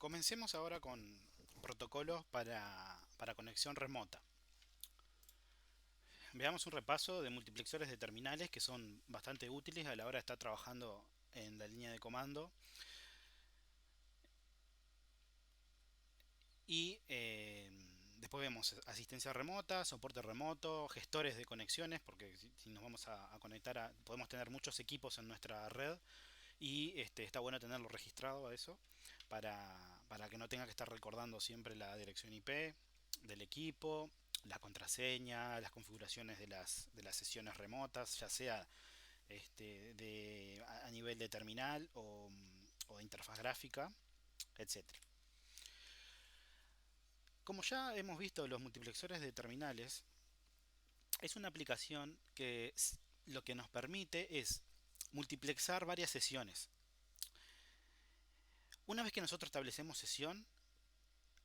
Comencemos ahora con protocolos para conexión remota. Veamos un repaso de multiplexores de terminales que son bastante útiles a la hora de estar trabajando en la línea de comando y después vemos asistencia remota, soporte remoto, gestores de conexiones, porque si nos vamos a conectar podemos tener muchos equipos en nuestra red y está bueno tenerlo registrado a eso para que no tenga que estar recordando siempre la dirección IP del equipo, la contraseña, las configuraciones de las sesiones remotas, ya sea a nivel de terminal o de interfaz gráfica, etcétera. Como ya hemos visto, los multiplexores de terminales es una aplicación que lo que nos permite es multiplexar varias sesiones. Una vez que nosotros establecemos sesión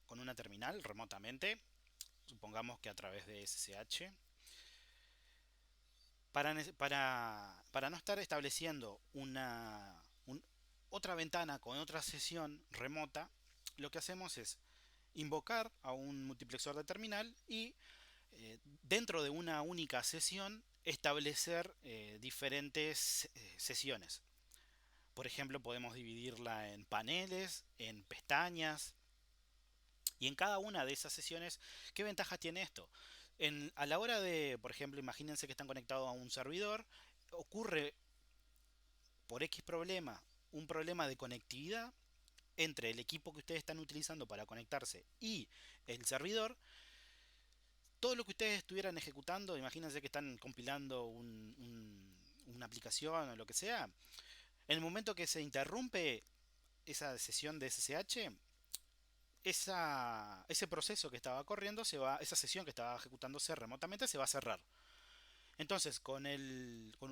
con una terminal remotamente, supongamos que a través de SSH, para no estar estableciendo otra ventana con otra sesión remota, lo que hacemos es invocar a un multiplexor de terminal y dentro de una única sesión establecer diferentes sesiones. Por ejemplo, podemos dividirla en paneles, en pestañas, y en cada una de esas sesiones, ¿qué ventajas tiene esto? A la hora de, por ejemplo, imagínense que están conectados a un servidor, ocurre por X problema, un problema de conectividad entre el equipo que ustedes están utilizando para conectarse y el servidor. Todo lo que ustedes estuvieran ejecutando, imagínense que están compilando una aplicación o lo que sea, en el momento que se interrumpe esa sesión de SSH, ese proceso que estaba corriendo esa sesión que estaba ejecutándose remotamente se va a cerrar. Entonces,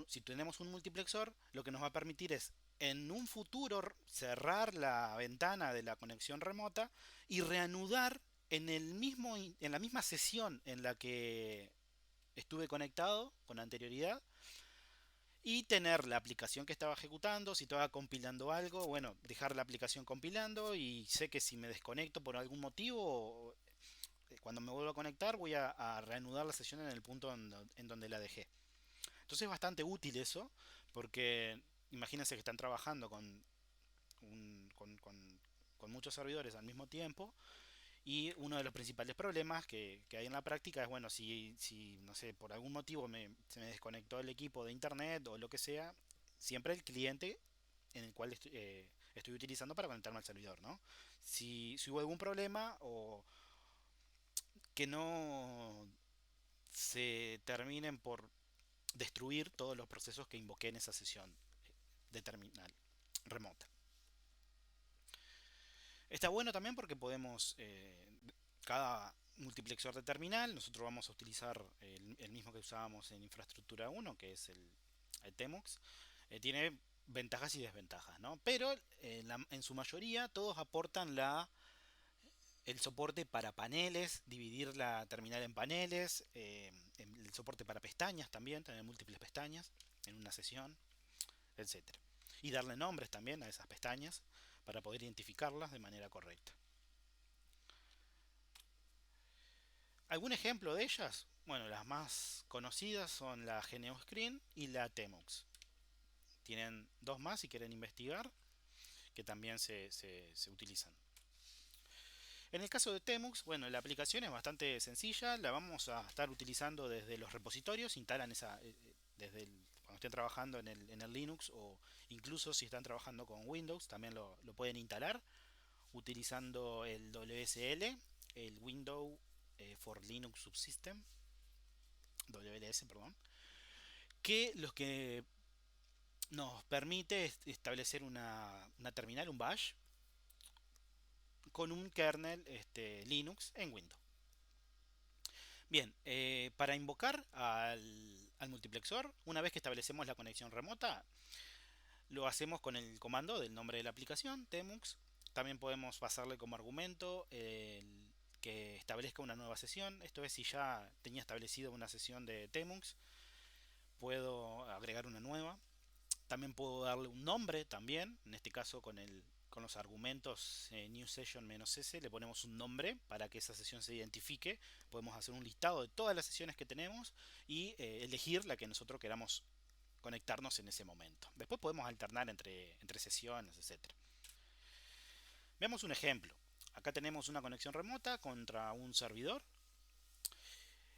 si tenemos un multiplexor, lo que nos va a permitir es en un futuro cerrar la ventana de la conexión remota y reanudar en la misma sesión en la que estuve conectado con anterioridad y tener la aplicación que estaba ejecutando. Si estaba compilando algo, bueno, dejar la aplicación compilando y sé que si me desconecto por algún motivo, cuando me vuelvo a conectar voy a reanudar la sesión en el punto en donde la dejé. Entonces es bastante útil eso, porque imagínense que están trabajando con muchos servidores al mismo tiempo. Y uno de los principales problemas que hay en la práctica es, bueno, si no sé, por algún motivo se me desconectó el equipo de internet o lo que sea, siempre el cliente en el cual estoy utilizando para conectarme al servidor, ¿no? Si hubo algún problema o que no se terminen por destruir todos los procesos que invoqué en esa sesión de terminal remota. Está bueno también porque podemos, cada multiplexor de terminal, nosotros vamos a utilizar el mismo que usábamos en infraestructura 1, que es el TMUX. Tiene ventajas y desventajas, ¿no? Pero en su mayoría todos aportan el soporte para paneles, dividir la terminal en paneles, el soporte para pestañas también, tener múltiples pestañas en una sesión, etcétera. Y darle nombres también a esas pestañas para poder identificarlas de manera correcta. ¿Algún ejemplo de ellas? Bueno, las más conocidas son la GeneoScreen y la Temux. Tienen dos más si quieren investigar, que también se utilizan. En el caso de Temux, bueno, la aplicación es bastante sencilla, la vamos a estar utilizando desde los repositorios, instalan cuando estén trabajando en el Linux, o incluso si están trabajando con Windows, también lo pueden instalar utilizando el WSL, el Window for Linux Subsystem, WLS, perdón, que nos permite establecer una terminal, un bash, con un kernel Linux en Windows. Bien, para invocar al multiplexor, una vez que establecemos la conexión remota, lo hacemos con el comando del nombre de la aplicación, Temux. También podemos pasarle como argumento que establezca una nueva sesión. Esto es, si ya tenía establecido una sesión de Temux, puedo agregar una nueva. También puedo darle un nombre también, en este caso con con los argumentos new session "-s", le ponemos un nombre para que esa sesión se identifique. Podemos hacer un listado de todas las sesiones que tenemos y elegir la que nosotros queramos conectarnos en ese momento. Después podemos alternar entre sesiones, etcétera. Veamos un ejemplo. Acá tenemos una conexión remota contra un servidor.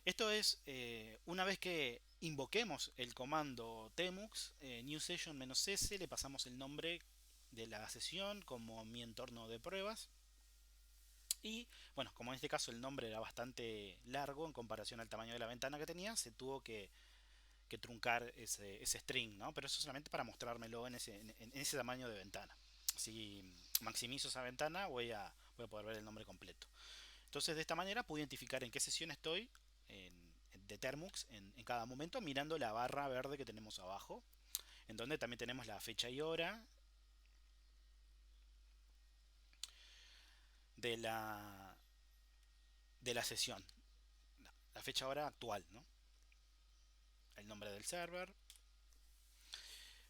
Esto es, una vez que invoquemos el comando tmux new session "-s", le pasamos el nombre de la sesión como mi entorno de pruebas. Y bueno, como en este caso el nombre era bastante largo en comparación al tamaño de la ventana que tenía, se tuvo que truncar ese string, ¿no? Pero eso solamente para mostrármelo en ese tamaño de ventana. Si maximizo esa ventana voy a poder ver el nombre completo. Entonces de esta manera puedo identificar en qué sesión estoy de Termux en cada momento, mirando la barra verde que tenemos abajo, en donde también tenemos la fecha y hora de la sesión, la fecha hora actual, ¿no? El nombre del server.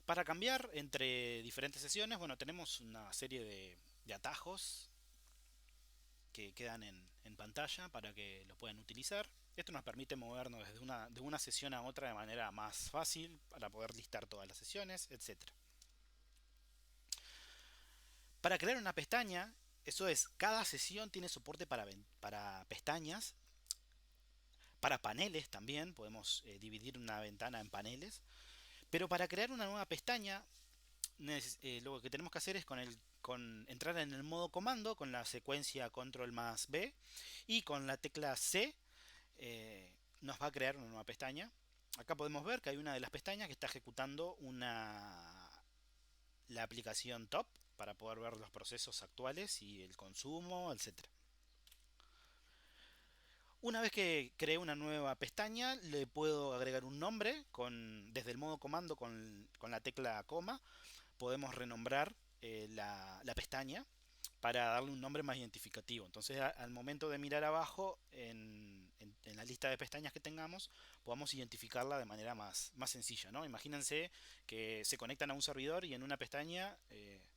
Para cambiar entre diferentes sesiones, bueno, tenemos una serie de atajos que quedan en pantalla para que lo puedan utilizar. Esto nos permite movernos de una sesión a otra de manera más fácil para poder listar todas las sesiones, etc. Para crear una pestaña, eso es, cada sesión tiene soporte para pestañas, para paneles también, podemos dividir una ventana en paneles. Pero para crear una nueva pestaña, lo que tenemos que hacer es entrar en el modo comando con la secuencia control más B y con la tecla C nos va a crear una nueva pestaña. Acá podemos ver que hay una de las pestañas que está ejecutando la aplicación top para poder ver los procesos actuales y el consumo, etcétera. Una vez que creé una nueva pestaña, le puedo agregar un nombre desde el modo comando con la tecla coma. Podemos renombrar la pestaña para darle un nombre más identificativo. Entonces, al momento de mirar abajo en la lista de pestañas que tengamos, podamos identificarla de manera más sencilla, ¿no? Imagínense que se conectan a un servidor y en una pestaña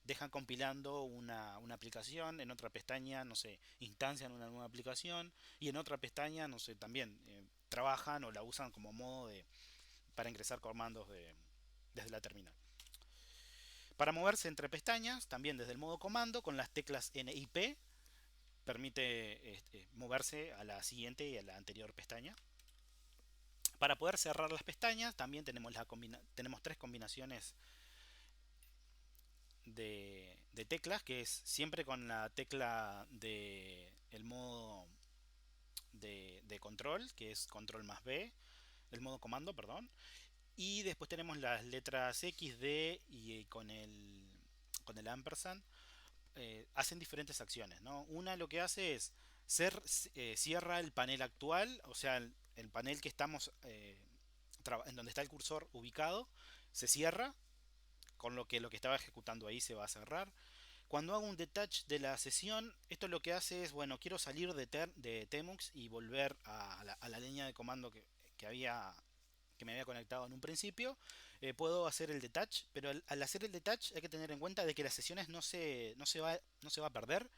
dejan compilando una aplicación, en otra pestaña, no sé, instancian una nueva aplicación y en otra pestaña, no sé, también trabajan o la usan como modo para ingresar comandos desde la terminal. Para moverse entre pestañas, también desde el modo comando, con las teclas N y P, permite moverse a la siguiente y a la anterior pestaña. Para poder cerrar las pestañas, también tenemos tres combinaciones de teclas, que es siempre con la tecla el modo de control, que es control más B, el modo comando, perdón. Y después tenemos las letras X, D y con el ampersand. Hacen diferentes acciones, ¿no? Una lo que hace es cierra el panel actual, o sea, el panel que estamos en donde está el cursor ubicado, se cierra, con lo que estaba ejecutando ahí se va a cerrar. Cuando hago un detach de la sesión, esto lo que hace es, bueno, quiero salir de Tmux y volver a la línea de comando que me había conectado en un principio. Puedo hacer el detach, pero al hacer el detach hay que tener en cuenta de que las sesiones no se va a perder,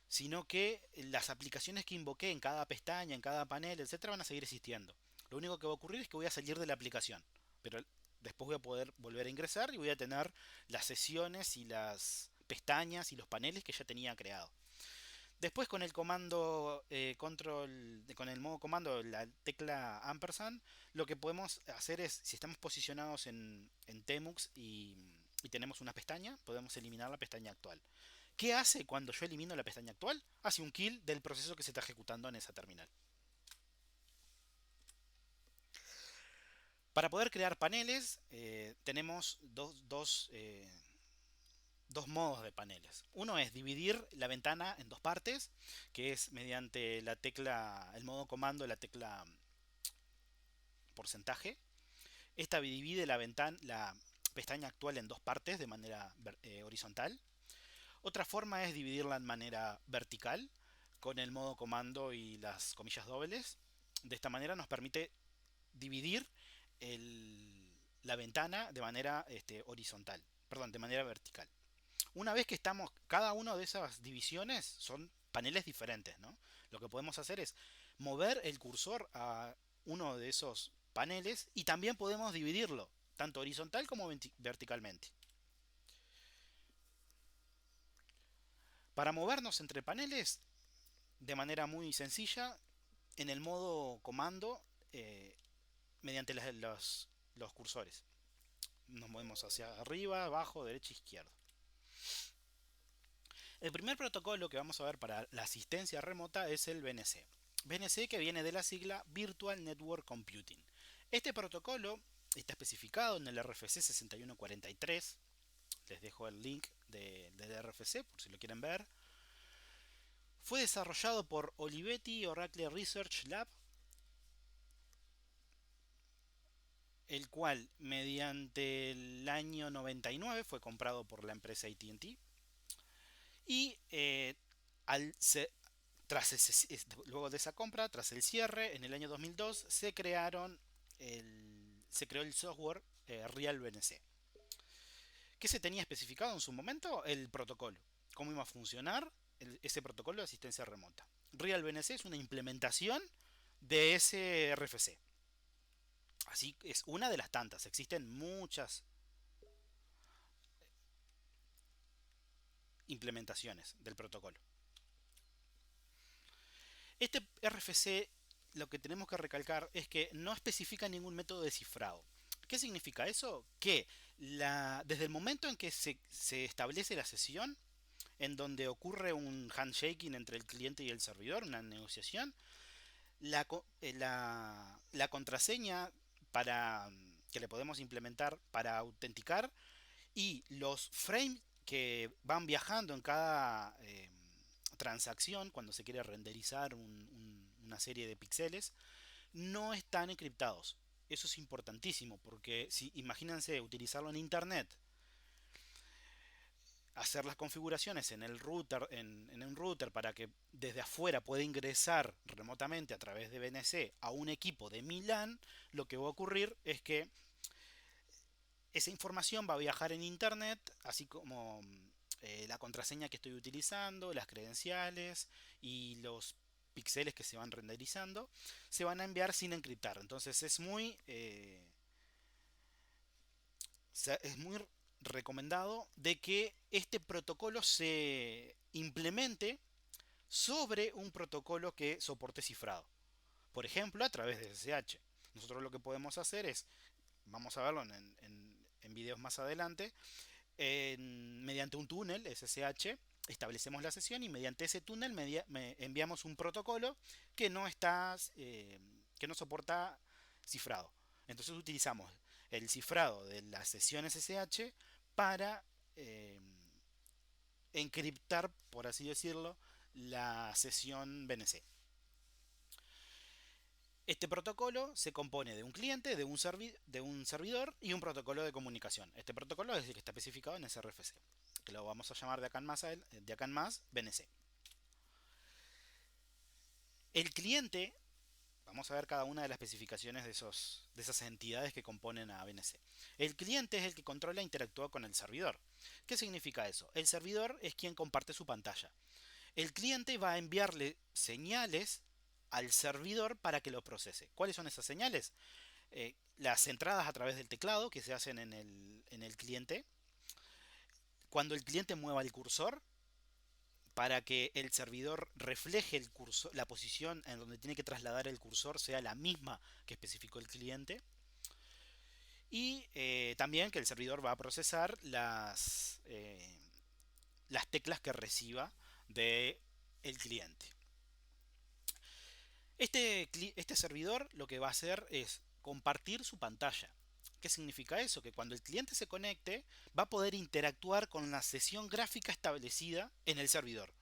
sino que las aplicaciones que invoqué en cada pestaña, en cada panel, etcétera, van a seguir existiendo. Lo único que va a ocurrir es que voy a salir de la aplicación, pero después voy a poder volver a ingresar y voy a tener las sesiones y las pestañas y los paneles que ya tenía creado. Después con el comando control, con el modo comando, la tecla ampersand, lo que podemos hacer es, si estamos posicionados en Tmux y tenemos una pestaña, podemos eliminar la pestaña actual. ¿Qué hace cuando yo elimino la pestaña actual? Hace un kill del proceso que se está ejecutando en esa terminal. Para poder crear paneles, tenemos dos modos de paneles. Uno es dividir la ventana en dos partes, que es mediante el modo comando, la tecla porcentaje. Esta divide la pestaña actual en dos partes de manera horizontal. Otra forma es dividirla en manera vertical con el modo comando y las comillas dobles. De esta manera nos permite dividir la ventana de manera horizontal, perdón, de manera vertical. Una vez que estamos, cada una de esas divisiones son paneles diferentes, ¿no? Lo que podemos hacer es mover el cursor a uno de esos paneles y también podemos dividirlo, tanto horizontal como verticalmente. Para movernos entre paneles, de manera muy sencilla, en el modo comando, mediante los cursores. Nos movemos hacia arriba, abajo, derecha, izquierda. El primer protocolo que vamos a ver para la asistencia remota es el BNC. BNC, que viene de la sigla Virtual Network Computing. Este protocolo está especificado en el RFC 6143. Les dejo el link del RFC por si lo quieren ver. Fue desarrollado por Olivetti Oracle Research Lab, el cual mediante el año 99 fue comprado por la empresa AT&T y al tras luego de esa compra, tras el cierre, en el año 2002 se creó el software RealBNC. ¿Qué se tenía especificado en su momento? El protocolo. ¿Cómo iba a funcionar ese protocolo de asistencia remota? RealBNC es una implementación de ese RFC. Así es una de las tantas. Existen muchas implementaciones del protocolo. Este RFC, lo que tenemos que recalcar es que no especifica ningún método de cifrado. ¿Qué significa eso? Que desde el momento en que se establece la sesión, en donde ocurre un handshaking entre el cliente y el servidor, una negociación, la contraseña que le podemos implementar para autenticar y los frames que van viajando en cada transacción cuando se quiere renderizar una serie de píxeles no están encriptados. Eso es importantísimo porque si imagínense utilizarlo en internet, hacer las configuraciones en el router, en un router para que desde afuera pueda ingresar remotamente a través de BNC a un equipo de Milán, lo que va a ocurrir es que esa información va a viajar en internet, así como la contraseña que estoy utilizando, las credenciales y los píxeles que se van renderizando, se van a enviar sin encriptar. Entonces es muy recomendado de que este protocolo se implemente sobre un protocolo que soporte cifrado. Por ejemplo, a través de SSH. Nosotros lo que podemos hacer es, vamos a verlo en videos más adelante, mediante un túnel SSH establecemos la sesión y mediante ese túnel enviamos un protocolo que que no soporta cifrado. Entonces utilizamos el cifrado de la sesión SSH para eh, encriptar, por así decirlo, la sesión BNC. Este protocolo se compone de un cliente, de un servidor y un protocolo de comunicación. Este protocolo es el que está especificado en SRFC, que lo vamos a llamar de acá en más BNC. El cliente, vamos a ver cada una de las especificaciones de esas entidades que componen a BNC. El cliente es el que controla e interactúa con el servidor. ¿Qué significa eso? El servidor es quien comparte su pantalla. El cliente va a enviarle señales al servidor para que lo procese. ¿Cuáles son esas señales? Las entradas a través del teclado que se hacen en el cliente. Cuando el cliente mueva el cursor, para que el servidor refleje el cursor, la posición en donde tiene que trasladar el cursor sea la misma que especificó el cliente. Y también que el servidor va a procesar las teclas que reciba del cliente. Este servidor lo que va a hacer es compartir su pantalla. ¿Qué significa eso? Que cuando el cliente se conecte va a poder interactuar con la sesión gráfica establecida en el servidor.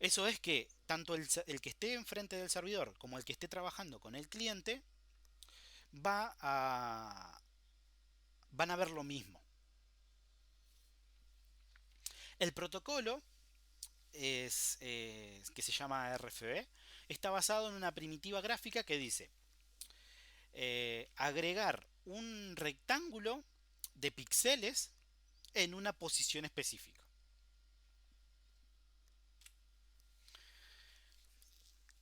Eso es que tanto el que esté enfrente del servidor como el que esté trabajando con el cliente va a, van a ver lo mismo. El protocolo que se llama RFB está basado en una primitiva gráfica que dice agregar un rectángulo de píxeles en una posición específica.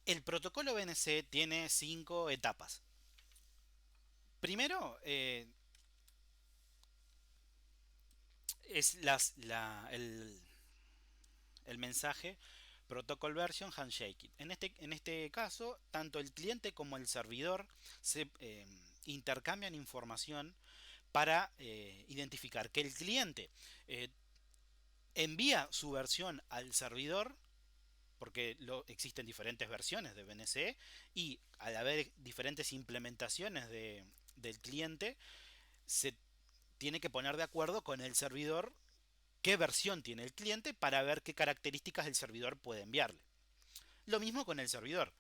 El protocolo BNC tiene 5 etapas. Primero, es el mensaje Protocol Version Handshaking. En este caso, tanto el cliente como el servidor se intercambian información para identificar que el cliente eh, envía su versión al servidor, porque existen diferentes versiones de BNC y al haber diferentes implementaciones del cliente, se tiene que poner de acuerdo con el servidor qué versión tiene el cliente para ver qué características el servidor puede enviarle. Lo mismo con el servidor.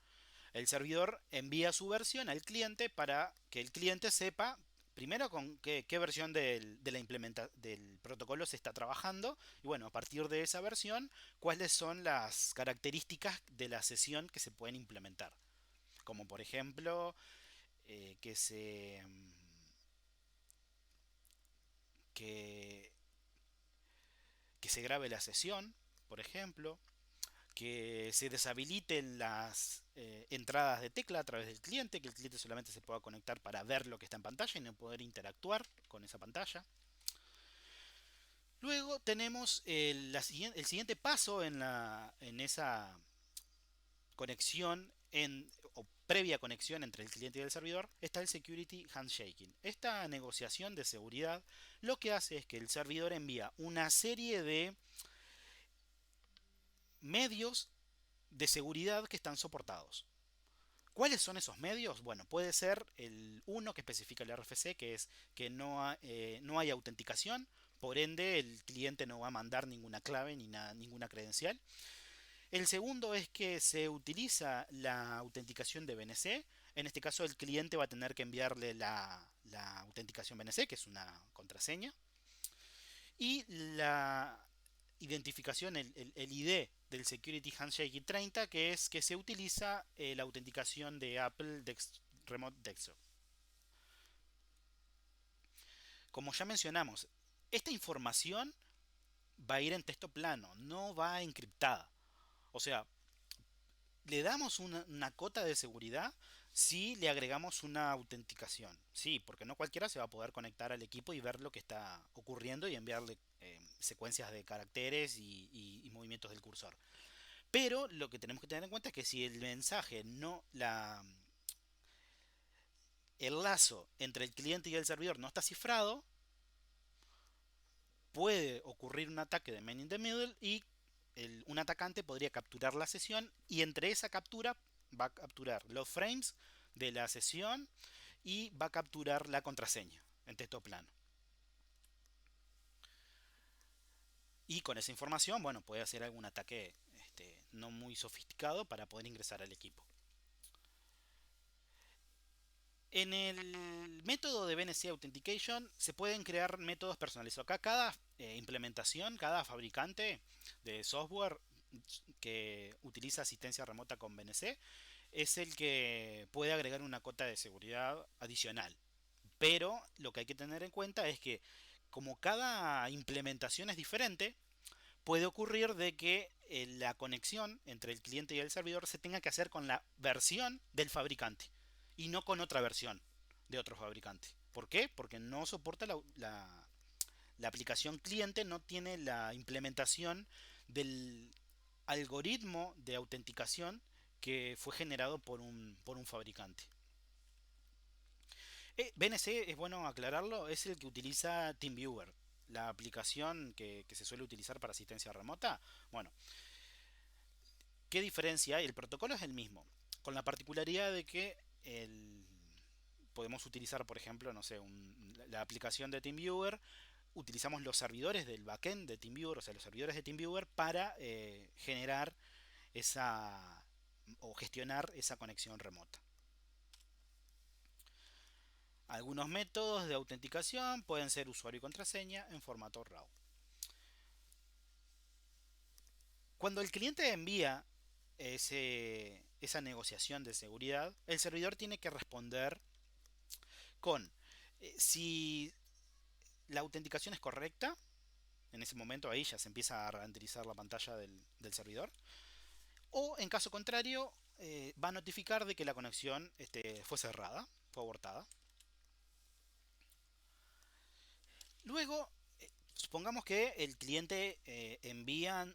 El servidor envía su versión al cliente para que el cliente sepa primero con qué versión del protocolo se está trabajando y bueno, a partir de esa versión, cuáles son las características de la sesión que se pueden implementar. Como por ejemplo, que se que, que se grabe la sesión, por ejemplo, que se deshabiliten las entradas de tecla a través del cliente, que el cliente solamente se pueda conectar para ver lo que está en pantalla y no poder interactuar con esa pantalla. Luego tenemos el siguiente paso en esa conexión o previa conexión entre el cliente y el servidor, está el Security Handshaking. Esta negociación de seguridad lo que hace es que el servidor envía una serie de medios de seguridad que están soportados. ¿Cuáles son esos medios? Bueno, puede ser el uno que especifica el RFC, que es que no hay autenticación, por ende el cliente no va a mandar ninguna clave ni ninguna credencial. El segundo es que se utiliza la autenticación de BNC. En este caso el cliente va a tener que enviarle la autenticación BNC, que es una contraseña. Y la identificación, el ID del Security Handshake 30, que es que se utiliza la autenticación de Apple Remote Desktop. Como ya mencionamos, esta información va a ir en texto plano, no va encriptada. O sea, le damos una cota de seguridad si le agregamos una autenticación. Sí, porque no cualquiera se va a poder conectar al equipo y ver lo que está ocurriendo y enviarle secuencias de caracteres y movimientos del cursor. Pero lo que tenemos que tener en cuenta es que si el mensaje el lazo entre el cliente y el servidor no está cifrado, puede ocurrir un ataque de man in the middle y un atacante podría capturar la sesión y entre esa captura va a capturar los frames de la sesión y va a capturar la contraseña en texto plano. Y con esa información, bueno, puede hacer algún ataque no muy sofisticado para poder ingresar al equipo. En el método de BNC Authentication se pueden crear métodos personalizados. Acá cada implementación, cada fabricante de software que utiliza asistencia remota con BNC es el que puede agregar una cota de seguridad adicional. Pero lo que hay que tener en cuenta es que como cada implementación es diferente, puede ocurrir de que la conexión entre el cliente y el servidor se tenga que hacer con la versión del fabricante y no con otra versión de otro fabricante. ¿Por qué? Porque no soporta la aplicación cliente, no tiene la implementación del algoritmo de autenticación que fue generado por un fabricante. BNC, es bueno aclararlo, es el que utiliza TeamViewer, la aplicación que se suele utilizar para asistencia remota. Bueno, ¿qué diferencia hay? El protocolo es el mismo, con la particularidad de que podemos utilizar, por ejemplo, no sé, la aplicación de TeamViewer, utilizamos los servidores del backend de TeamViewer, o sea, los servidores de TeamViewer para generar esa o gestionar esa conexión remota. Algunos métodos de autenticación pueden ser usuario y contraseña en formato RAW. Cuando el cliente envía esa negociación de seguridad, el servidor tiene que responder con si la autenticación es correcta, En ese momento ahí ya se empieza a renderizar la pantalla del servidor. O en caso contrario, va a notificar de que la conexión fue cerrada, fue abortada. Luego, supongamos que el cliente envía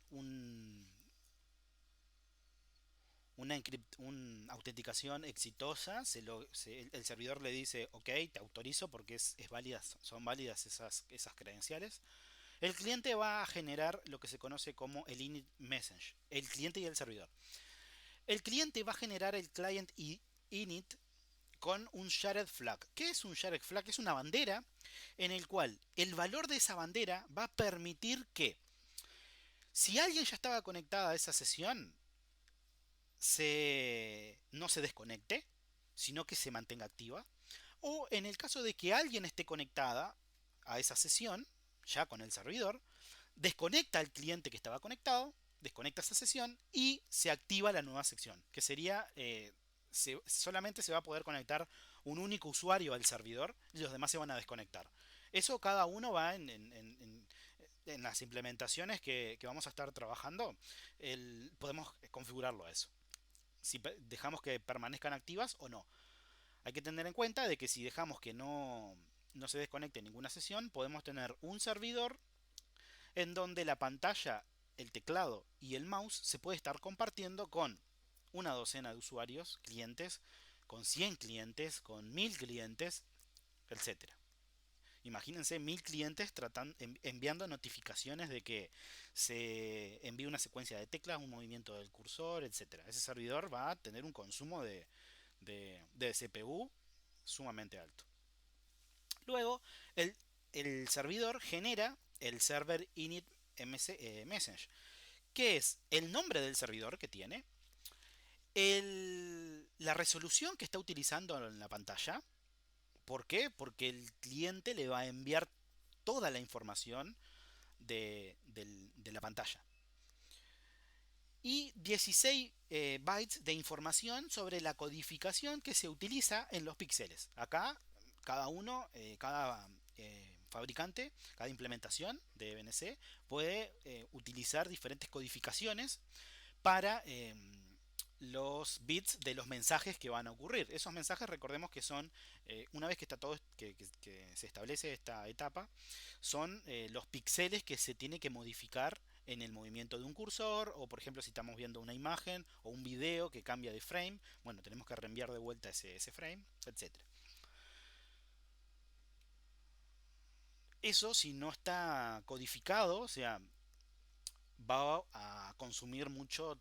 una autenticación exitosa, el servidor le dice, ok, te autorizo porque son válidas esas credenciales. El cliente va a generar lo que se conoce como el init message, el cliente y el servidor. El cliente va a generar el client init con un shared flag. ¿Qué es un shared flag? Es una bandera en el cual el valor de esa bandera va a permitir que si alguien ya estaba conectada a esa sesión, no se desconecte, sino que se mantenga activa. O en el caso de que alguien esté conectada a esa sesión, ya con el servidor, desconecta al cliente que estaba conectado, desconecta esa sesión y se activa la nueva sección, que sería solamente se va a poder conectar un único usuario al servidor y los demás se van a desconectar. Eso cada uno va en las implementaciones que vamos a estar trabajando, podemos configurarlo a eso. Si dejamos que permanezcan activas o no. Hay que tener en cuenta de que si dejamos que no se desconecte ninguna sesión, podemos tener un servidor en donde la pantalla, el teclado y el mouse se puede estar compartiendo con una docena de usuarios, clientes, con 100 clientes, con 1000 clientes, etcétera. Imagínense 1000 clientes enviando notificaciones de que se envía una secuencia de teclas, un movimiento del cursor, etcétera. Ese servidor va a tener un consumo de CPU sumamente alto. Luego, el servidor genera el server init message, que es el nombre del servidor que tiene, la resolución que está utilizando en la pantalla. ¿Por qué? Porque el cliente le va a enviar toda la información de la pantalla. Y 16 bytes de información sobre la codificación que se utiliza en los píxeles. Acá cada fabricante, cada implementación de BNC puede utilizar diferentes codificaciones para los bits de los mensajes que van a ocurrir. Esos mensajes, recordemos que son, una vez que está todo, que se establece esta etapa, son los píxeles que se tiene que modificar en el movimiento de un cursor, o por ejemplo si estamos viendo una imagen o un video que cambia de frame, bueno, tenemos que reenviar de vuelta ese frame, etcétera. Eso, si no está codificado, o sea, va a consumir mucho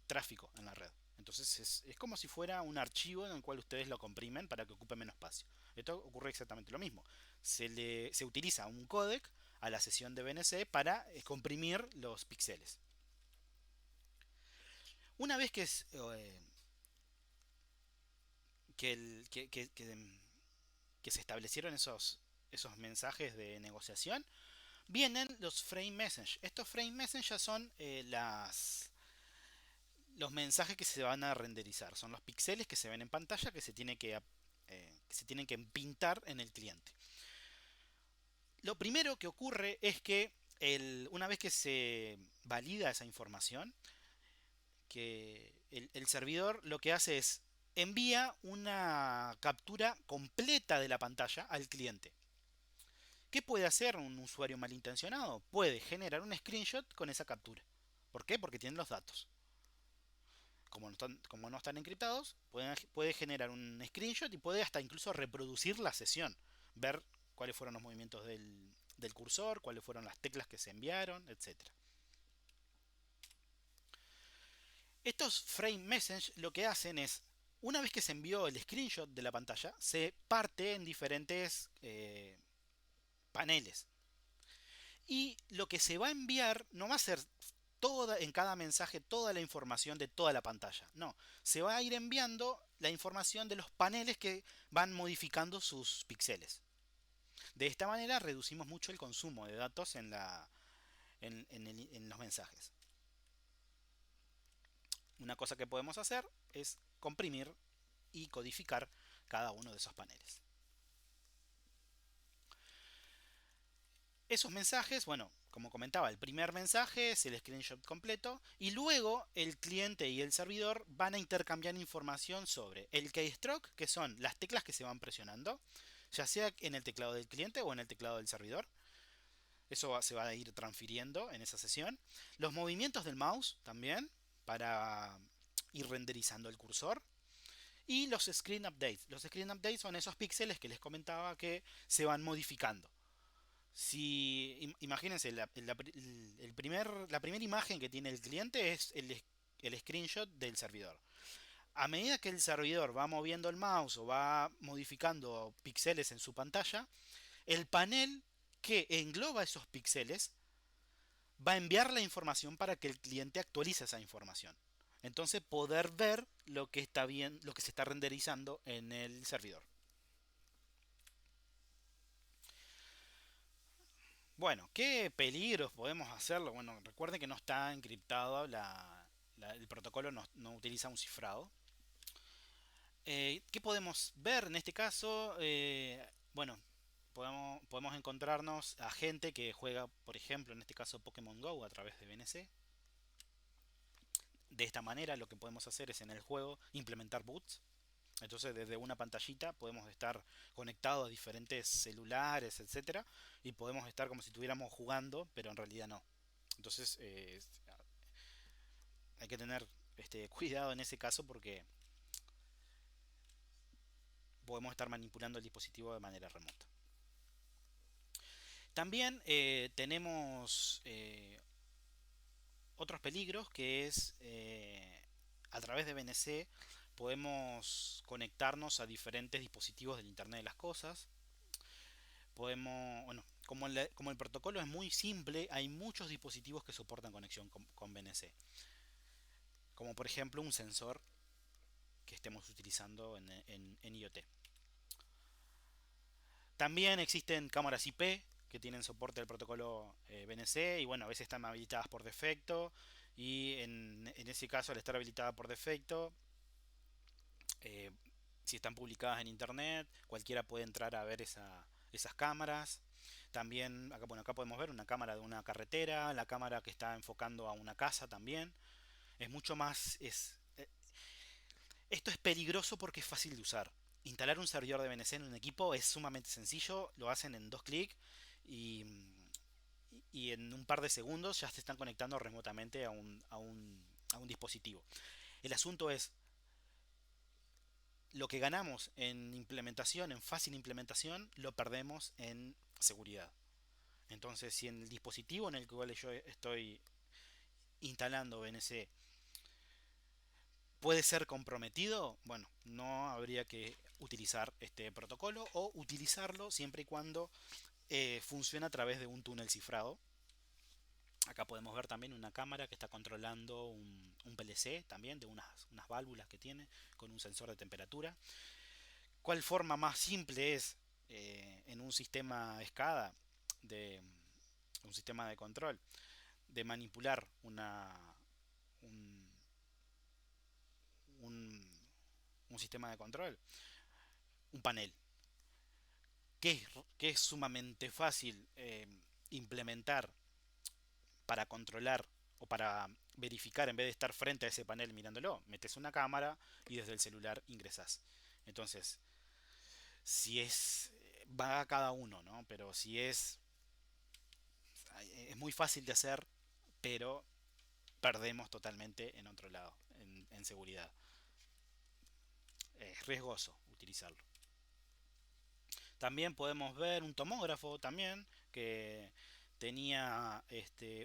tráfico en la red. Entonces es como si fuera un archivo en el cual ustedes lo comprimen para que ocupe menos espacio. Esto ocurre exactamente lo mismo. Se utiliza un codec a la sesión de BNC para comprimir los píxeles. Una vez que se establecieron esos mensajes de negociación, vienen los frame message. Estos frame message ya son los mensajes que se van a renderizar. Son los píxeles que se ven en pantalla que se tienen que pintar en el cliente. Lo primero que ocurre es que una vez que se valida esa información, que el servidor lo que hace es envía una captura completa de la pantalla al cliente. ¿Qué puede hacer un usuario malintencionado? Puede generar un screenshot con esa captura. ¿Por qué? Porque tienen los datos. Como no están encriptados, puede generar un screenshot y puede hasta incluso reproducir la sesión. Ver cuáles fueron los movimientos del cursor, cuáles fueron las teclas que se enviaron, etcétera. Estos frame message lo que hacen es, una vez que se envió el screenshot de la pantalla, se parte en diferentes paneles. Y lo que se va a enviar no va a ser en cada mensaje toda la información de toda la pantalla. No, se va a ir enviando la información de los paneles que van modificando sus píxeles. De esta manera reducimos mucho el consumo de datos en los mensajes. Una cosa que podemos hacer es comprimir y codificar cada uno de esos paneles. Esos mensajes, bueno, como comentaba, el primer mensaje es el screenshot completo y luego el cliente y el servidor van a intercambiar información sobre el keystroke, que son las teclas que se van presionando, ya sea en el teclado del cliente o en el teclado del servidor. Eso se va a ir transfiriendo en esa sesión. Los movimientos del mouse también para ir renderizando el cursor. Y los screen updates. Los screen updates son esos píxeles que les comentaba que se van modificando. Si imagínense, la primera imagen que tiene el cliente es el screenshot del servidor. A medida que el servidor va moviendo el mouse o va modificando píxeles en su pantalla, el panel que engloba esos píxeles va a enviar la información para que el cliente actualice esa información. Entonces poder ver lo que está bien, lo que se está renderizando en el servidor. Bueno, ¿qué peligros podemos hacerlo? Bueno, recuerden que no está encriptado, el protocolo no utiliza un cifrado. ¿Qué podemos ver en este caso? Bueno, podemos encontrarnos a gente que juega, por ejemplo, en este caso Pokémon Go a través de BNC. De esta manera lo que podemos hacer es en el juego implementar boots. Entonces desde una pantallita podemos estar conectados a diferentes celulares, etcétera, y podemos estar como si estuviéramos jugando, pero en realidad no. Entonces hay que tener cuidado en ese caso porque podemos estar manipulando el dispositivo de manera remota. También tenemos otros peligros que es a través de BNC podemos conectarnos a diferentes dispositivos del Internet de las Cosas. Podemos, bueno, como el protocolo es muy simple, hay muchos dispositivos que soportan conexión con BNC. Como por ejemplo un sensor que estemos utilizando en IoT. También existen cámaras IP que tienen soporte al protocolo BNC y bueno, a veces están habilitadas por defecto y en ese caso al estar habilitada por defecto, eh, si están publicadas en internet, cualquiera puede entrar a ver esas cámaras. También acá, bueno, acá podemos ver una cámara de una carretera, la cámara que está enfocando a una casa también. Es mucho más... esto es peligroso porque es fácil de usar. Instalar un servidor de BNC en un equipo es sumamente sencillo, lo hacen en 2 clics y, y en un par de segundos ya se están conectando remotamente a un dispositivo. El asunto es, lo que ganamos en implementación, en fácil implementación, lo perdemos en seguridad. Entonces, si en el dispositivo en el cual yo estoy instalando BNC puede ser comprometido, bueno, no habría que utilizar este protocolo o utilizarlo siempre y cuando funcione a través de un túnel cifrado. Acá podemos ver también una cámara que está controlando un PLC también de unas válvulas que tiene con un sensor de temperatura. ¿Cuál forma más simple es en un sistema SCADA, de un sistema de control, de manipular un, un, un sistema de control? Un panel. Que es sumamente fácil implementar para controlar o para verificar en vez de estar frente a ese panel mirándolo. Metes una cámara y desde el celular ingresas. Entonces, si es... va a cada uno, ¿no? Pero si es muy fácil de hacer, pero perdemos totalmente en otro lado, en seguridad. Es riesgoso utilizarlo. También podemos ver un tomógrafo también que tenía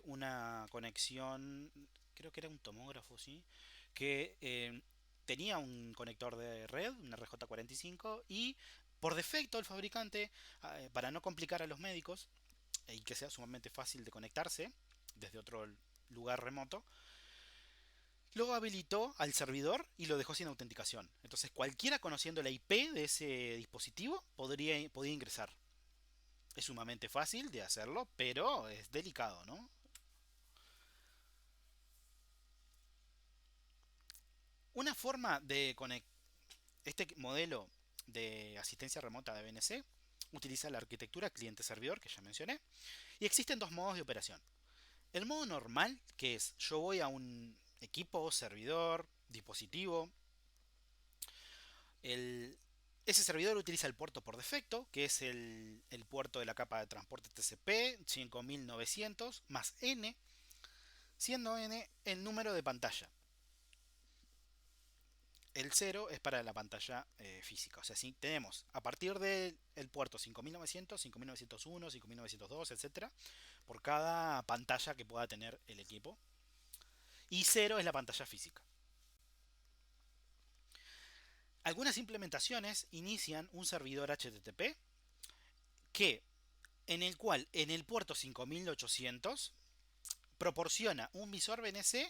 una conexión, creo que era un tomógrafo, sí, que tenía un conector de red, un RJ45, y por defecto el fabricante, para no complicar a los médicos y que sea sumamente fácil de conectarse desde otro lugar remoto, lo habilitó al servidor y lo dejó sin autenticación. Entonces cualquiera conociendo la IP de ese dispositivo podía ingresar. Es sumamente fácil de hacerlo, pero es delicado, ¿no? Una forma de conectar este modelo de asistencia remota de BNC utiliza la arquitectura cliente-servidor que ya mencioné Y existen dos modos de operación. El modo normal, que es yo voy a un equipo, servidor, dispositivo. El, ese servidor utiliza el puerto por defecto, que es el puerto de la capa de transporte TCP 5900 más N, siendo N el número de pantalla. El 0 es para la pantalla física. O sea, si tenemos a partir del puerto 5900, 5901, 5902, etc. por cada pantalla que pueda tener el equipo. Y 0 es la pantalla física. Algunas implementaciones inician un servidor HTTP que en el cual en el puerto 5800 proporciona un visor BNC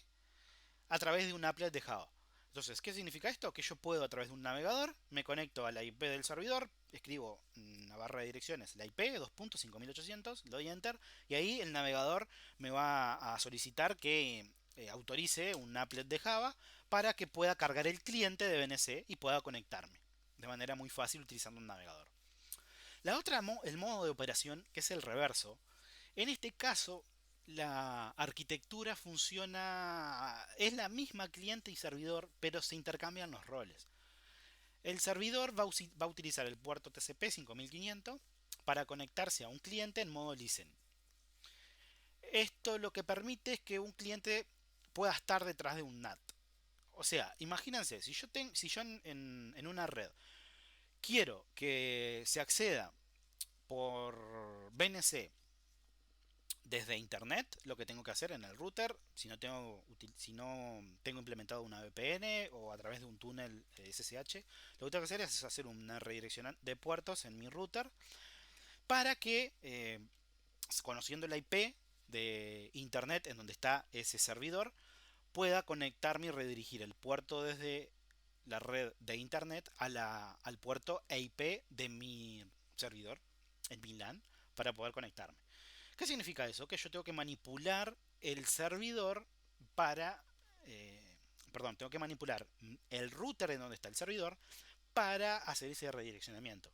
a través de un applet de Java. Entonces, ¿qué significa esto? Que yo puedo a través de un navegador, me conecto a la IP del servidor, escribo una barra de direcciones, la IP 2.5800, le doy enter y ahí el navegador me va a solicitar que autorice un applet de Java para que pueda cargar el cliente de BNC y pueda conectarme de manera muy fácil utilizando un navegador. La otra, el modo de operación, que es el reverso. En este caso, la arquitectura funciona, es la misma cliente y servidor, pero se intercambian los roles. El servidor va a utilizar el puerto TCP 5500 para conectarse a un cliente en modo listen. Esto lo que permite es que un cliente pueda estar detrás de un NAT. O sea, imagínense, si yo en una red quiero que se acceda por BNC desde internet, lo que tengo que hacer en el router, si no tengo implementado una VPN o a través de un túnel SSH, lo que tengo que hacer es hacer una redirección de puertos en mi router para que, conociendo la IP de internet en donde está ese servidor, pueda conectarme y redirigir el puerto desde la red de internet al puerto IP de mi servidor en mi LAN para poder conectarme. ¿Qué significa eso? Que yo tengo que manipular el servidor para... tengo que manipular el router en donde está el servidor para hacer ese redireccionamiento.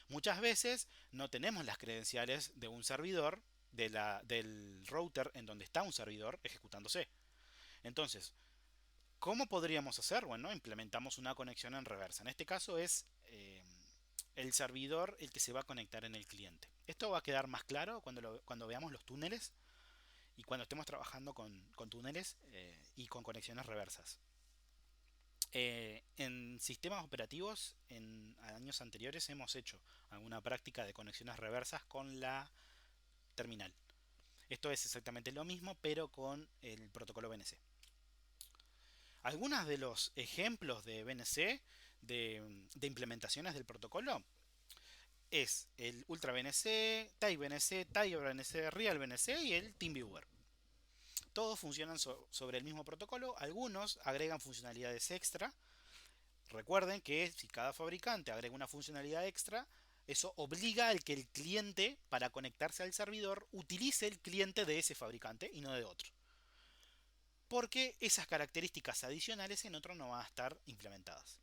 Muchas veces no tenemos las credenciales de un servidor, del router en donde está un servidor ejecutándose. Entonces, ¿cómo podríamos hacer? Bueno, implementamos una conexión en reversa. En este caso es el servidor el que se va a conectar en el cliente. Esto va a quedar más claro cuando veamos los túneles y cuando estemos trabajando con túneles y con conexiones reversas. En sistemas operativos, en años anteriores hemos hecho alguna práctica de conexiones reversas con la terminal. Esto es exactamente lo mismo, pero con el protocolo BNC. Algunos de los ejemplos de BNC, de implementaciones del protocolo, es el Ultra BNC, TIE BNC, Tiger BNC, Real BNC y el TeamViewer. Todos funcionan sobre el mismo protocolo, algunos agregan funcionalidades extra. Recuerden que si cada fabricante agrega una funcionalidad extra, eso obliga al que el cliente, para conectarse al servidor, utilice el cliente de ese fabricante y no de otro. Porque esas características adicionales en otro no van a estar implementadas.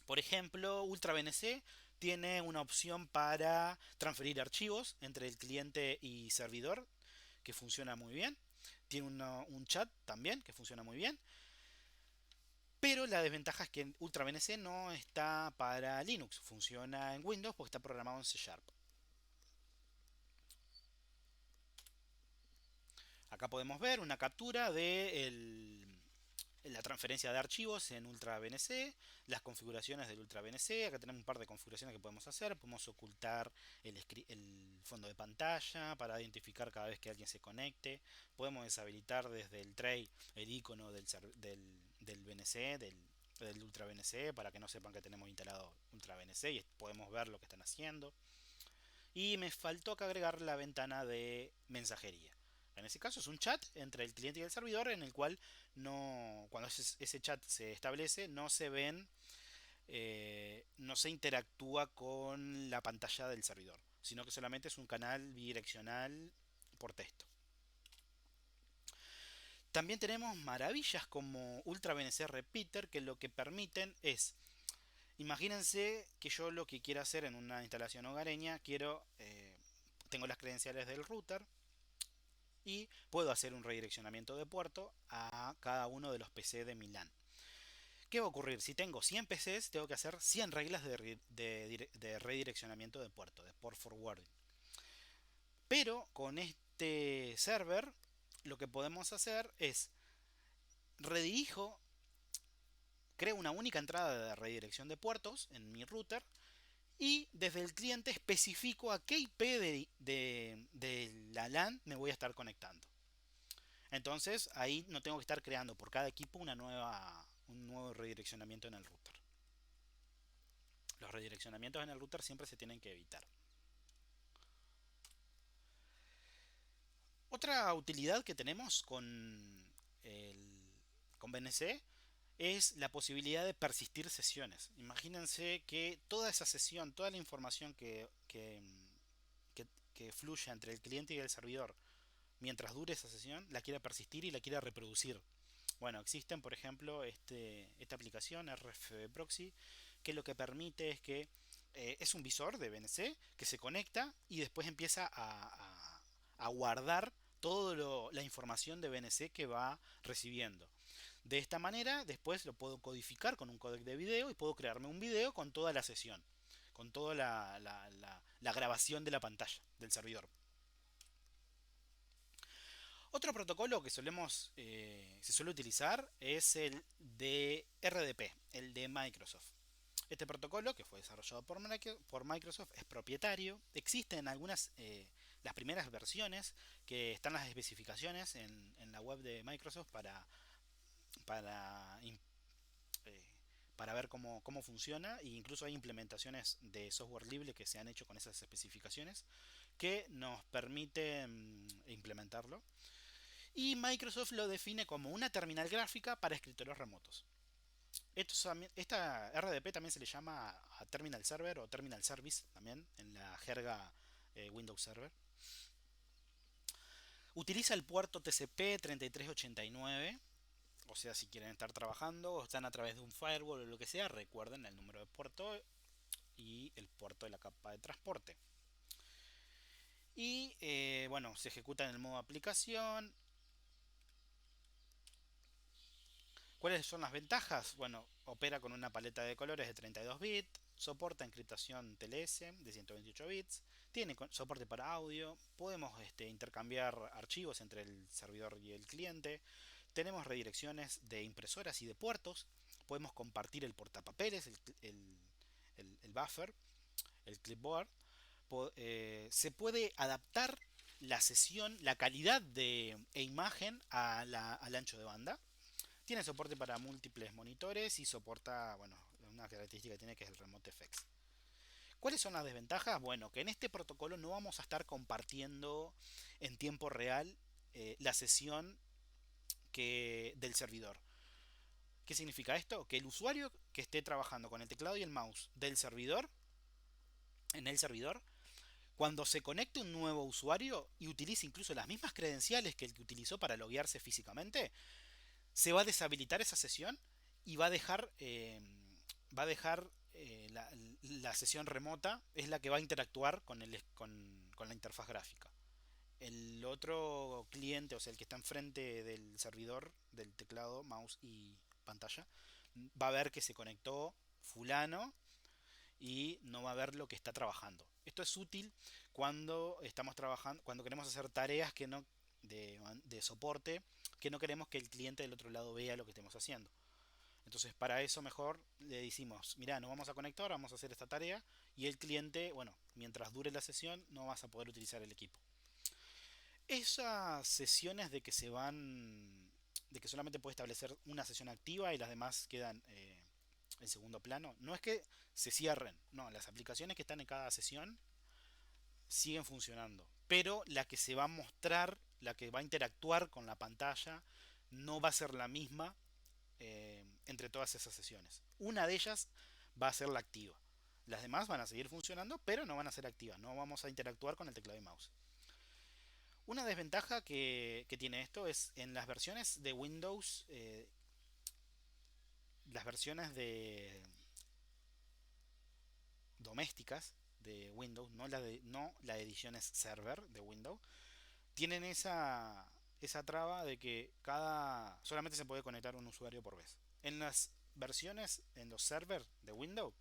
Por ejemplo, UltraBNC tiene una opción para transferir archivos entre el cliente y servidor, que funciona muy bien. Tiene un chat también, que funciona muy bien. Pero la desventaja es que UltraBNC no está para Linux, funciona en Windows porque está programado en C Sharp. Acá podemos ver una captura de la transferencia de archivos en UltraBNC, las configuraciones del UltraBNC. Acá tenemos un par de configuraciones que podemos hacer. Podemos ocultar el fondo de pantalla para identificar cada vez que alguien se conecte. Podemos deshabilitar desde el tray el icono del BNC, del UltraBNC, para que no sepan que tenemos instalado UltraBNC y podemos ver lo que están haciendo. Y me faltó que agregar la ventana de mensajería. En ese caso es un chat entre el cliente y el servidor en el cual cuando ese chat se establece no se ven, no se interactúa con la pantalla del servidor, sino que solamente es un canal bidireccional por texto. También tenemos maravillas como UltraBNC Repeater, que lo que permiten es, imagínense que yo lo que quiero hacer en una instalación hogareña, quiero tengo las credenciales del router y puedo hacer un redireccionamiento de puerto a cada uno de los PC de mi LAN. ¿Qué va a ocurrir? Si tengo 100 PCs, tengo que hacer 100 reglas de redireccionamiento de puerto, de port forwarding. Pero con este server, lo que podemos hacer es redirijo, creo una única entrada de redirección de puertos en mi router y desde el cliente especifico a qué IP de la LAN me voy a estar conectando. Entonces ahí no tengo que estar creando por cada equipo un nuevo redireccionamiento en el router. Los redireccionamientos en el router siempre se tienen que evitar. Otra utilidad que tenemos con BNC es la posibilidad de persistir sesiones. Imagínense que toda esa sesión, toda la información que fluya entre el cliente y el servidor mientras dure esa sesión, la quiera persistir y la quiera reproducir. Bueno, existen, por ejemplo, esta aplicación RFB Proxy, que lo que permite es que es un visor de BNC que se conecta y después empieza a guardar toda la información de BNC que va recibiendo. De esta manera, después lo puedo codificar con un codec de video y puedo crearme un video con toda la sesión, con toda la grabación de la pantalla del servidor. Otro protocolo que se suele utilizar es el de RDP, el de Microsoft. Este protocolo, que fue desarrollado por Microsoft, es propietario. Existen las primeras versiones que están las especificaciones en la web de Microsoft para, eh, para ver cómo funciona. E incluso hay implementaciones de software libre que se han hecho con esas especificaciones que nos permiten implementarlo. Y Microsoft lo define como una terminal gráfica para escritorios remotos. Esta RDP también se le llama a Terminal Server o Terminal Service también en la jerga Windows Server. Utiliza el puerto TCP 3389. O sea, si quieren estar trabajando o están a través de un firewall o lo que sea, recuerden el número de puerto y el puerto de la capa de transporte. Y bueno, se ejecuta en el modo aplicación. ¿Cuáles son las ventajas? Bueno, opera con una paleta de colores de 32 bits, soporta encriptación TLS de 128 bits, tiene soporte para audio, podemos intercambiar archivos entre el servidor y el cliente, tenemos redirecciones de impresoras y de puertos, podemos compartir el portapapeles, el buffer, el clipboard, se puede adaptar la sesión, la calidad e imagen al ancho de banda. Tiene soporte para múltiples monitores y soporta, bueno, una característica que tiene que es el Remote FX. ¿Cuáles son las desventajas? Bueno, que en este protocolo no vamos a estar compartiendo en tiempo real la sesión del servidor. ¿Qué significa esto? Que el usuario que esté trabajando con el teclado y el mouse del servidor, en el servidor, cuando se conecte un nuevo usuario y utilice incluso las mismas credenciales que el que utilizó para loguearse físicamente, se va a deshabilitar esa sesión y va a dejar la sesión remota es la que va a interactuar con la interfaz gráfica. El otro cliente, o sea, el que está enfrente del servidor, del teclado, mouse y pantalla, va a ver que se conectó fulano y no va a ver lo que está trabajando. Esto es útil cuando estamos trabajando, cuando queremos hacer tareas que no de soporte, que no queremos que el cliente del otro lado vea lo que estemos haciendo. Entonces para eso mejor le decimos, mira, nos vamos a conectar, vamos a hacer esta tarea y el cliente, bueno, mientras dure la sesión no vas a poder utilizar el equipo. Esas sesiones de que solamente puede establecer una sesión activa y las demás quedan en segundo plano, no es que se cierren, no, las aplicaciones que están en cada sesión siguen funcionando, pero la que se va a mostrar, la que va a interactuar con la pantalla, no va a ser la misma entre todas esas sesiones. Una de ellas va a ser la activa. Las demás van a seguir funcionando, pero no van a ser activas. No vamos a interactuar con el teclado y mouse. Una desventaja que tiene esto es en las versiones de Windows, las versiones de domésticas, de Windows, no la de ediciones server de Windows, tienen esa traba de que solamente se puede conectar un usuario por vez. En las versiones, en los servers de Windows,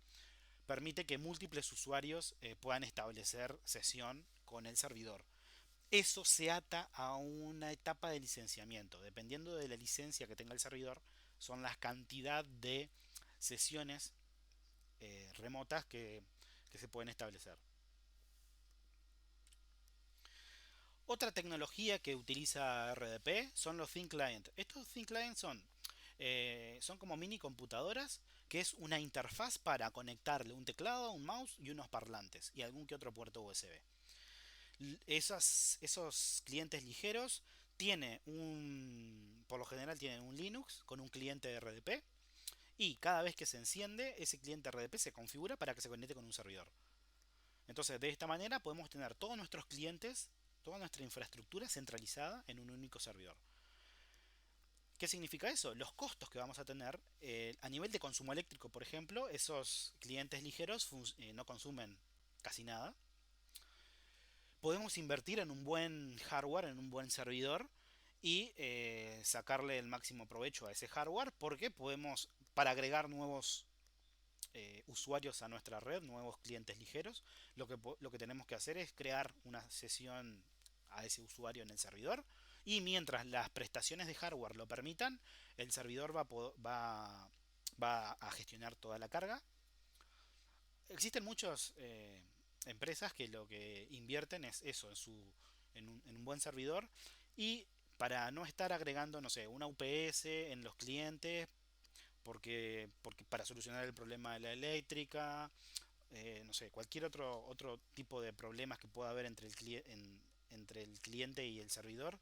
permite que múltiples usuarios puedan establecer sesión con el servidor. Eso se ata a una etapa de licenciamiento. Dependiendo de la licencia que tenga el servidor, son la cantidad de sesiones remotas que se pueden establecer. Otra tecnología que utiliza RDP son los Thin Client. Estos Thin Client son como mini computadoras, que es una interfaz para conectarle un teclado, un mouse y unos parlantes y algún que otro puerto USB. Esos clientes ligeros por lo general tienen un Linux con un cliente de RDP, y cada vez que se enciende ese cliente RDP se configura para que se conecte con un servidor. Entonces, de esta manera podemos tener todos nuestros clientes, toda nuestra infraestructura centralizada en un único servidor. ¿Qué significa eso? Los costos que vamos a tener a nivel de consumo eléctrico, por ejemplo, esos clientes ligeros no consumen casi nada. Podemos invertir en un buen hardware, en un buen servidor, y sacarle el máximo provecho a ese hardware, porque podemos, para agregar nuevos usuarios a nuestra red, nuevos clientes ligeros, lo que tenemos que hacer es crear una sesión a ese usuario en el servidor, y mientras las prestaciones de hardware lo permitan, el servidor va a gestionar toda la carga. Existen muchas empresas que lo que invierten es eso, en un buen servidor, y para no estar agregando, no sé, una UPS en los clientes, porque para solucionar el problema de la eléctrica, no sé, cualquier otro tipo de problemas que pueda haber entre el cliente y el servidor,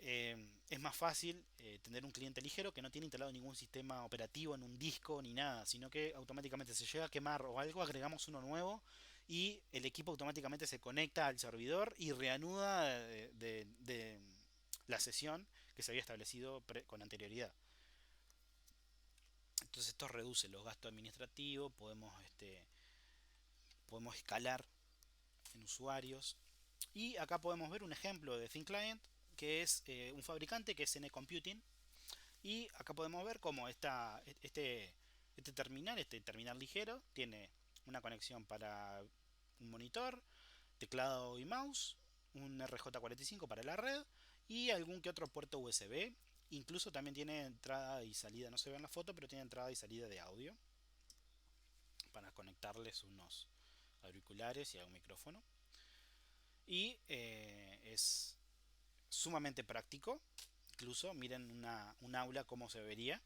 es más fácil tener un cliente ligero que no tiene instalado ningún sistema operativo en un disco ni nada, sino que automáticamente se llega a quemar o algo, agregamos uno nuevo y el equipo automáticamente se conecta al servidor y reanuda de la sesión que se había establecido con anterioridad. Entonces esto reduce los gastos administrativos, podemos escalar en usuarios. Y acá podemos ver un ejemplo de Thin Client, que es un fabricante que es N Computing. Y acá podemos ver cómo este terminal ligero, tiene una conexión para un monitor, teclado y mouse, un RJ45 para la red y algún que otro puerto USB. Incluso también tiene entrada y salida, no se ve en la foto, pero tiene entrada y salida de audio para conectarles unos auriculares y a un micrófono. Y es sumamente práctico. Incluso miren un aula cómo se vería.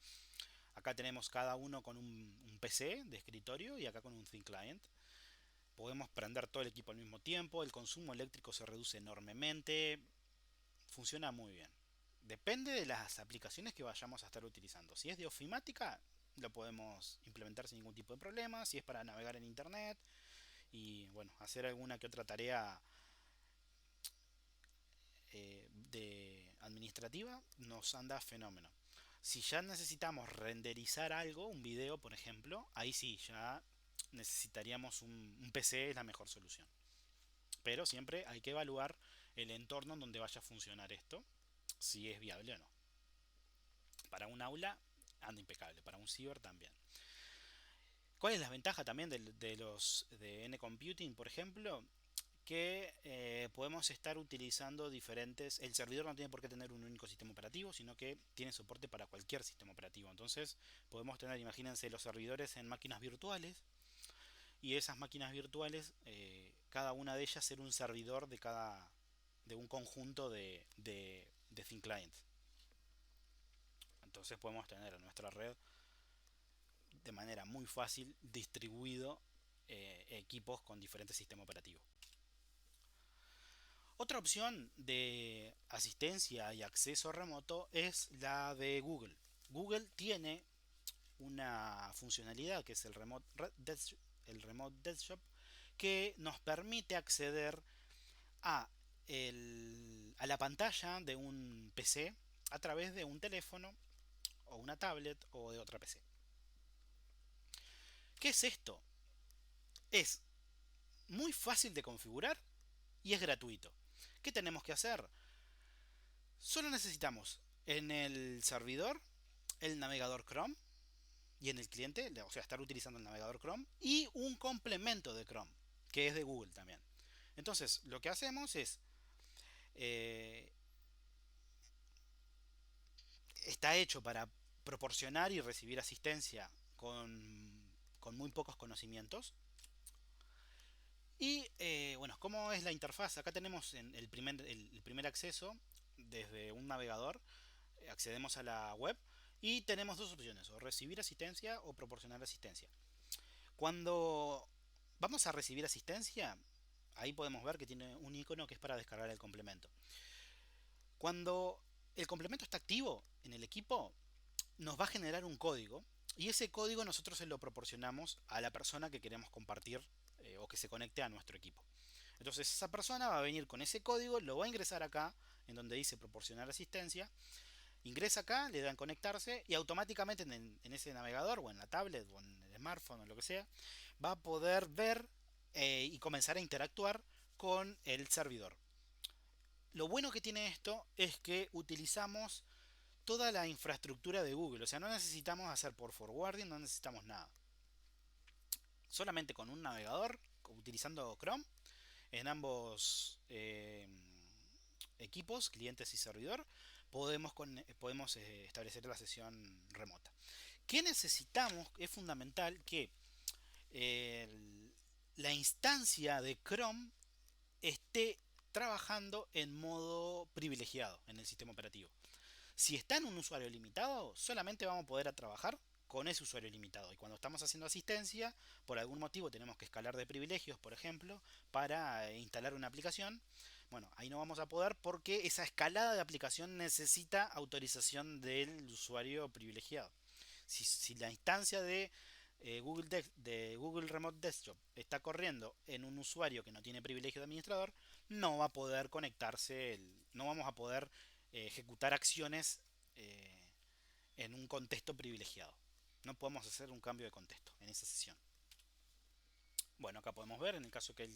Acá tenemos cada uno con un PC de escritorio y acá con un Thin Client. Podemos prender todo el equipo al mismo tiempo. El consumo eléctrico se reduce enormemente. Funciona muy bien. Depende de las aplicaciones que vayamos a estar utilizando. Si es de ofimática, lo podemos implementar sin ningún tipo de problema. Si es para navegar en internet y bueno, hacer alguna que otra tarea de administrativa, nos anda fenómeno. Si ya necesitamos renderizar algo, un video por ejemplo, ahí sí, ya necesitaríamos un PC, es la mejor solución. Pero siempre hay que evaluar el entorno en donde vaya a funcionar esto, si es viable o no. Para un aula anda impecable, para un ciber también. ¿Cuál es la ventaja también los de N Computing, por ejemplo? Que podemos estar utilizando diferentes. El servidor no tiene por qué tener un único sistema operativo, sino que tiene soporte para cualquier sistema operativo. Entonces podemos tener, imagínense, los servidores en máquinas virtuales, y esas máquinas virtuales, cada una de ellas ser un servidor de un conjunto de Thin Clients. Entonces podemos tener en nuestra red de manera muy fácil distribuido equipos con diferentes sistemas operativos. Otra opción de asistencia y acceso remoto es la de Google. Google tiene una funcionalidad que es el Remote Desktop, que nos permite acceder a, a la pantalla de un PC a través de un teléfono o una tablet o de otra PC. ¿Qué es esto? Es muy fácil de configurar y es gratuito. ¿Qué tenemos que hacer? Solo necesitamos en el servidor el navegador Chrome y en el cliente, o sea, estar utilizando el navegador Chrome y un complemento de Chrome, que es de Google también. Entonces, lo que hacemos es, eh, está hecho para proporcionar y recibir asistencia con muy pocos conocimientos. Y bueno, ¿cómo es la interfaz? Acá tenemos el primer acceso desde un navegador. Accedemos a la web y tenemos dos opciones, o recibir asistencia o proporcionar asistencia. Cuando vamos a recibir asistencia, ahí podemos ver que tiene un icono que es para descargar el complemento. Cuando el complemento está activo en el equipo, nos va a generar un código y ese código nosotros se lo proporcionamos a la persona que queremos compartir o que se conecte a nuestro equipo. Entonces esa persona va a venir con ese código, lo va a ingresar acá en donde dice proporcionar asistencia, ingresa acá, le dan conectarse y automáticamente en ese navegador o en la tablet o en el smartphone o lo que sea, va a poder ver y comenzar a interactuar con el servidor. Lo bueno que tiene esto es que utilizamos toda la infraestructura de Google, o sea, no necesitamos hacer por forwarding, no necesitamos nada. Solamente con un navegador, utilizando Chrome, en ambos equipos, clientes y servidor, podemos establecer la sesión remota. ¿Qué necesitamos? Es fundamental que eh, la instancia de Chrome esté trabajando en modo privilegiado en el sistema operativo. Si está en un usuario limitado, solamente vamos a poder trabajar con ese usuario limitado. Y cuando estamos haciendo asistencia, por algún motivo tenemos que escalar de privilegios, por ejemplo, para instalar una aplicación. Bueno, ahí no vamos a poder porque esa escalada de aplicación necesita autorización del usuario privilegiado. Si la instancia de Google Remote Desktop está corriendo en un usuario que no tiene privilegio de administrador, no va a poder conectarse, no vamos a poder ejecutar acciones eh, en un contexto privilegiado. No podemos hacer un cambio de contexto en esa sesión. Bueno, acá podemos ver en el caso que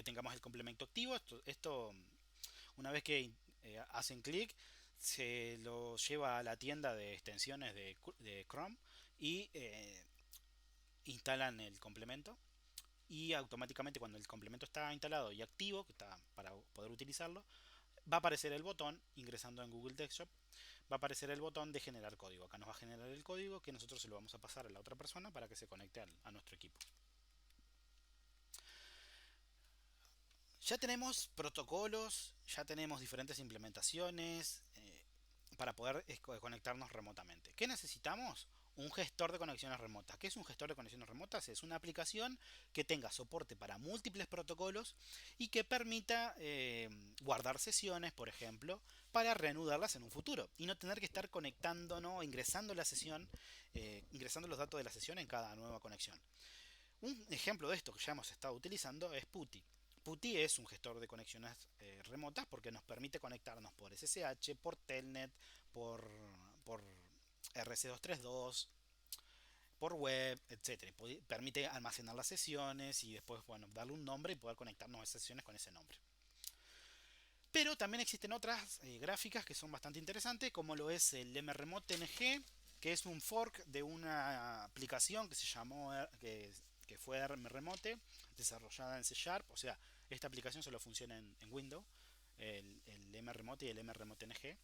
tengamos el complemento activo, una vez que hacen clic, se lo lleva a la tienda de extensiones de Chrome y instalan el complemento. Y automáticamente cuando el complemento está instalado y activo, que está para poder utilizarlo, va a aparecer el botón, ingresando en Google Desktop, va a aparecer el botón de generar código. Acá nos va a generar el código que nosotros se lo vamos a pasar a la otra persona para que se conecte a nuestro equipo. Ya tenemos protocolos, ya tenemos diferentes implementaciones para poder conectarnos remotamente. ¿Qué necesitamos? Un gestor de conexiones remotas. ¿Qué es un gestor de conexiones remotas? Es una aplicación que tenga soporte para múltiples protocolos y que permita guardar sesiones, por ejemplo, para reanudarlas en un futuro y no tener que estar conectándonos, ingresando la sesión, ingresando los datos de la sesión en cada nueva conexión. Un ejemplo de esto que ya hemos estado utilizando es PuTTY. PuTTY es un gestor de conexiones remotas porque nos permite conectarnos por SSH, por Telnet, por RC232, por web, etcétera. Permite almacenar las sesiones y después, bueno, darle un nombre y poder conectarnos a sesiones con ese nombre. Pero también existen otras gráficas que son bastante interesantes, como lo es el mremote NG, que es un fork de una aplicación que se llamó que fue mremote, desarrollada en C Sharp. O sea, esta aplicación solo funciona en Windows, el mremote y el mremote NG.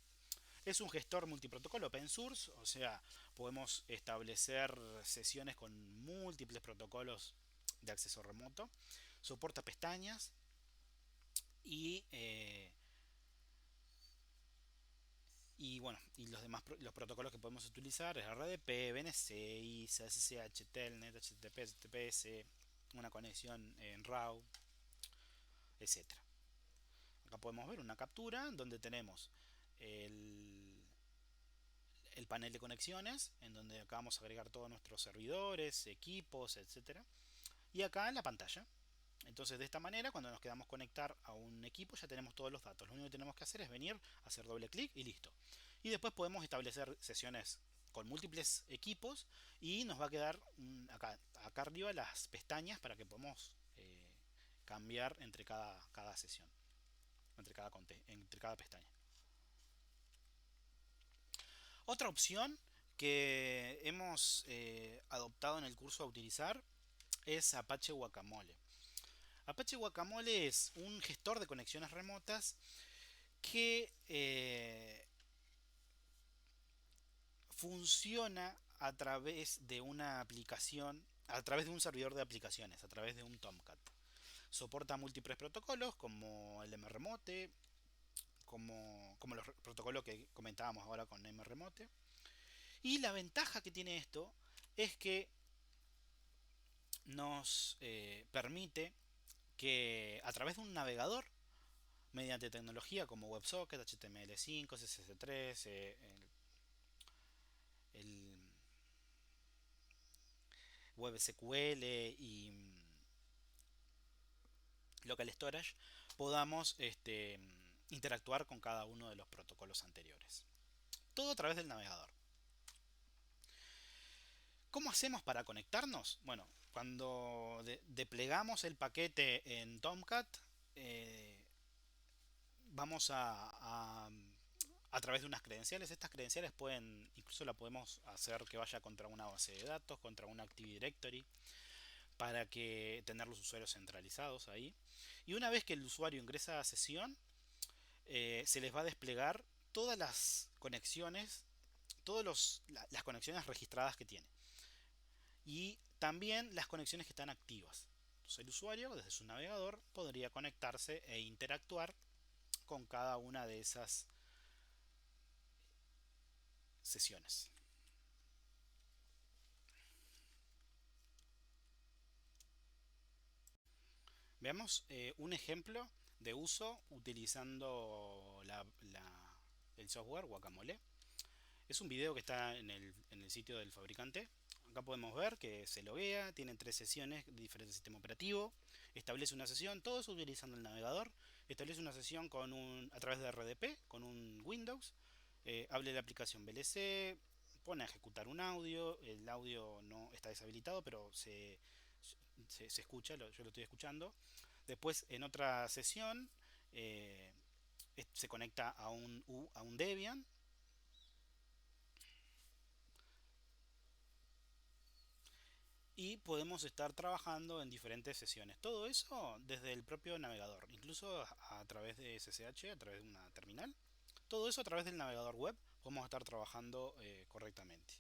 Es un gestor multiprotocolo open source, o sea, podemos establecer sesiones con múltiples protocolos de acceso remoto. Soporta pestañas y y bueno, y los protocolos que podemos utilizar es RDP, BNC, SSH, Telnet, HTTP, HTTPS, una conexión en RAW, etcétera. Acá podemos ver una captura donde tenemos el, el panel de conexiones, en donde acá vamos a agregar todos nuestros servidores, equipos, etcétera. Y acá en la pantalla. Entonces de esta manera cuando nos quedamos conectar a un equipo ya tenemos todos los datos. Lo único que tenemos que hacer es venir, hacer doble clic y listo. Y después podemos establecer sesiones con múltiples equipos y nos va a quedar acá arriba las pestañas para que podamos cambiar entre cada sesión, entre cada pestaña. Otra opción que hemos adoptado en el curso a utilizar es Apache Guacamole. Apache Guacamole es un gestor de conexiones remotas que funciona a través de una aplicación, a través de un servidor de aplicaciones, a través de un Tomcat. Soporta múltiples protocolos como el mRemote, como los protocolos que comentábamos ahora con mRemote. Y la ventaja que tiene esto es que nos permite que a través de un navegador, mediante tecnología como WebSocket, HTML5, CSS3, el WebSQL y Local Storage, podamos interactuar con cada uno de los protocolos anteriores. Todo a través del navegador. ¿Cómo hacemos para conectarnos? Bueno, cuando desplegamos el paquete en Tomcat, vamos a través de unas credenciales. Estas credenciales incluso la podemos hacer que vaya contra una base de datos, contra una Active Directory, para que tener los usuarios centralizados ahí. Y una vez que el usuario ingresa a sesión, se les va a desplegar todas las conexiones, las conexiones registradas que tiene. Y también las conexiones que están activas. Entonces el usuario desde su navegador podría conectarse e interactuar con cada una de esas sesiones. Veamos un ejemplo de uso utilizando el software Guacamole. Es un video que está en el sitio del fabricante. Acá podemos ver que se loguea, tiene 3 sesiones de diferente sistema operativo, establece una sesión, todo eso utilizando el navegador, establece una sesión a través de RDP, con un Windows, hable la aplicación VLC, pone a ejecutar un audio, el audio no está deshabilitado, pero se escucha, yo lo estoy escuchando. Después en otra sesión se conecta a un Debian y podemos estar trabajando en diferentes sesiones. Todo eso desde el propio navegador, incluso a través de SSH, a través de una terminal. Todo eso a través del navegador web podemos estar trabajando correctamente.